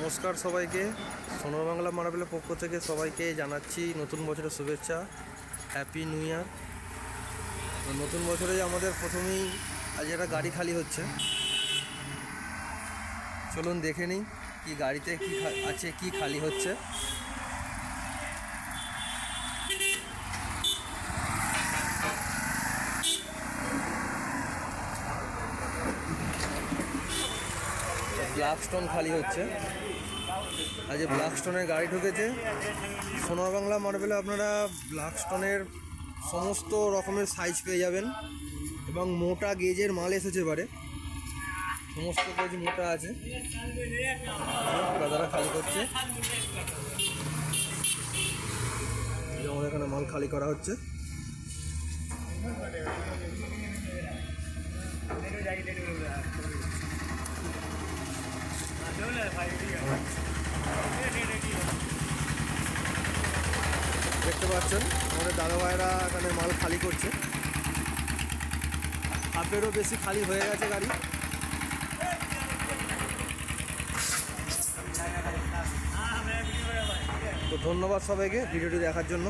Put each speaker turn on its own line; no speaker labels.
নমস্কার সবাইকে। সোনার বাংলা মার্বেলের পক্ষ থেকে সবাইকে জানাচ্ছি নতুন বছরের শুভেচ্ছা, হ্যাপি নিউ ইয়ার। নতুন বছরে আমাদের প্রথমেই আজ একটা গাড়ি খালি হচ্ছে, চলুন দেখে নিই কি গাড়িতে কি আছে, কি খালি হচ্ছে। ব্ল্যাকস্টোন খালি হচ্ছে, আজ ব্ল্যাকস্টোনের গাড়ি ঢুকেছে। সোনার বাংলা মার্বেলে আপনারা ব্ল্যাকস্টোনের সমস্ত রকমের সাইজ পেয়ে যাবেন এবং মোটা গেজের মাল এসেছে এবারে, সমস্ত গেজ মোটা আছে। দাদারা খালি করছে, আমাদের এখানে মাল খালি করা হচ্ছে। দেখতে পাচ্ছেন আমাদের দাদা ভাইরা এখানে মাল খালি করছে, হাফেরও বেশি খালি হয়ে গেছে গাড়ি। তো ধন্যবাদ সবাইকে ভিডিওটি দেখার জন্য।